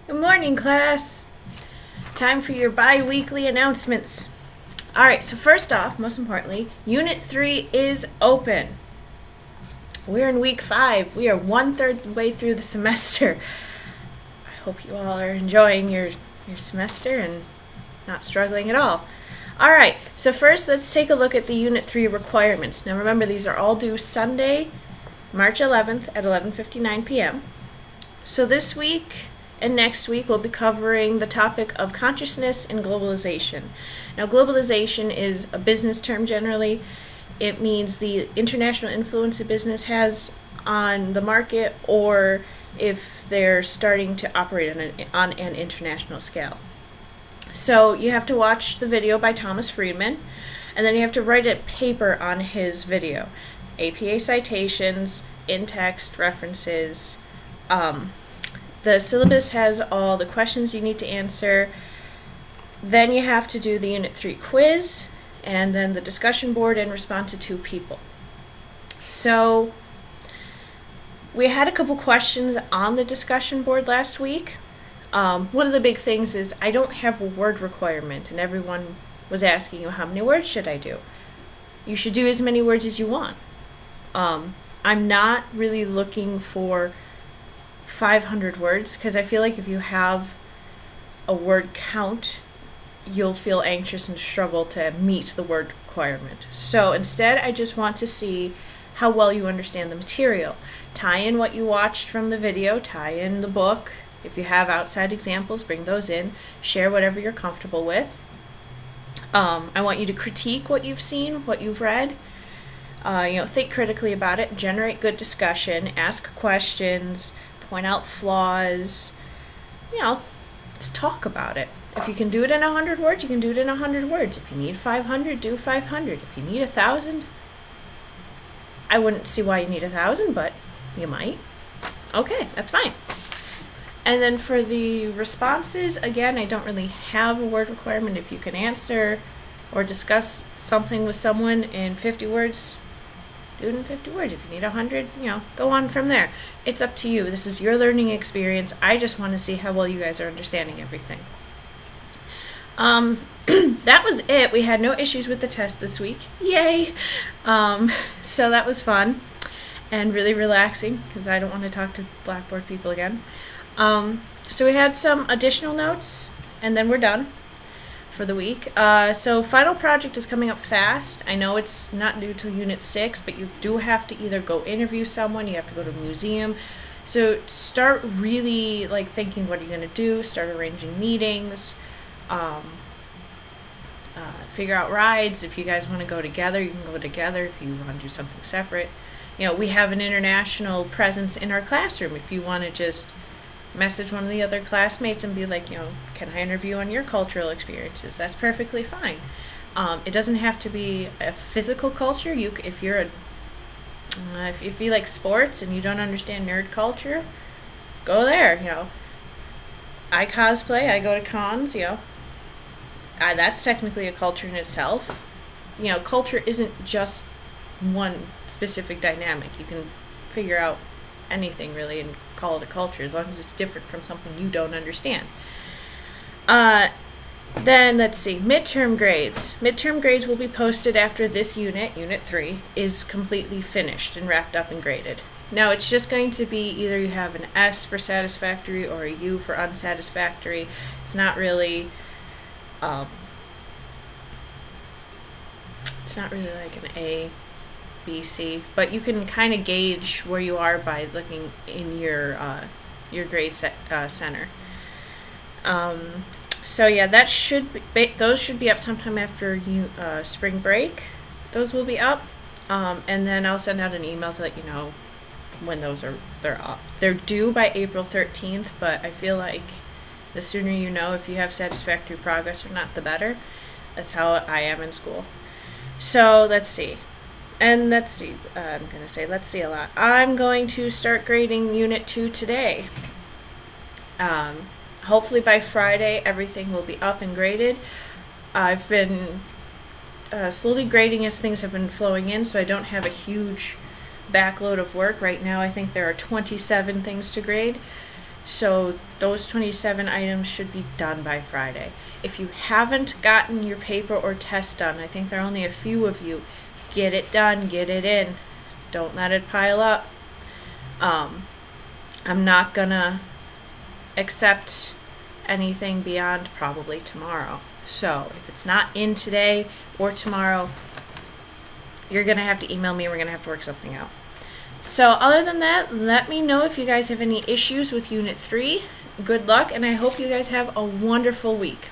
Good morning, class. Time for your bi-weekly announcements. All right, so first off, most importantly, Unit 3 is open. We're in week 5. We are 1/3 the way through the semester. I hope you all are enjoying your semester and not struggling at all. All right, so first let's take a look at the Unit 3 requirements. Now remember, these are all due Sunday, March 11th at 11:59 p.m. So this week and next week we'll be covering the topic of consciousness and globalization. Now, globalization is a business term generally. It means the international influence a business has on the market, or if they're starting to operate on an international scale. So you have to watch the video by Thomas Friedman, and then you have to write a paper on his video. APA citations, in-text references. The syllabus has all the questions you need to answer. Then you have to do the Unit 3 quiz, and then the discussion board, and respond to 2 people. So we had a couple questions on the discussion board last week. One of the big things is I don't have a word requirement, and everyone was asking you, how many words should I do? You should do as many words as you want. I'm not really looking for 500 words, because I feel like if you have a word count, you'll feel anxious and struggle to meet the word requirement. So instead, I just want to see how well you understand the material. Tie in what you watched from the video, tie in the book. If you have outside examples, bring those in. Share whatever you're comfortable with. I want you to critique what you've seen, what you've read. Think critically about it, generate good discussion, ask questions, point out flaws. Just talk about it. If you can do it in 100 words, you can do it in 100 words. If you need 500, do 500. If you need 1,000, I wouldn't see why you need 1,000, but you might. Okay, that's fine. And then for the responses, again, I don't really have a word requirement. If you can answer or discuss something with someone in 50 words, do it in 50 words. If you need 100, go on from there. It's up to you. This is your learning experience. I just want to see how well you guys are understanding everything. That was it. We had no issues with the test this week. Yay! So that was fun and really relaxing, because I don't want to talk to Blackboard people again. So we had some additional notes, and then we're done for the week. So final project is coming up fast. I know it's not due till Unit 6, but you do have to either go interview someone, you have to go to a museum. So start really thinking, what are you going to do? Start arranging meetings. Figure out rides. If you guys want to go together, you can go together. If you want to do something separate. We have an international presence in our classroom. If you want to just message one of the other classmates and be like, can I interview on your cultural experiences? That's perfectly fine. It doesn't have to be a physical culture. If you like sports and you don't understand nerd culture, go there. I cosplay. I go to cons. That's technically a culture in itself. Culture isn't just one specific dynamic. You can figure out anything really and call it a culture, as long as it's different from something you don't understand. Then let's see, midterm grades. Midterm grades will be posted after this unit, Unit 3, is completely finished and wrapped up and graded. Now it's just going to be either you have an S for satisfactory or a U for unsatisfactory. It's not really like an A, B, C, but you can kind of gauge where you are by looking in your grade center. So yeah, those should be up sometime after spring break. Those will be up, and then I'll send out an email to let you know when they're up. They're due by April 13th, but I feel like the sooner you know if you have satisfactory progress or not, the better. That's how I am in school. So let's see. And let's see a lot. I'm going to start grading Unit 2 today. Hopefully by Friday, everything will be up and graded. I've been slowly grading as things have been flowing in, so I don't have a huge backload of work. Right now, I think there are 27 things to grade. So those 27 items should be done by Friday. If you haven't gotten your paper or test done, I think there are only a few of you, get it done, get it in. Don't let it pile up. I'm not gonna accept anything beyond probably tomorrow. So if it's not in today or tomorrow, you're gonna have to email me. We're gonna have to work something out. So other than that, let me know if you guys have any issues with Unit 3. Good luck, and I hope you guys have a wonderful week.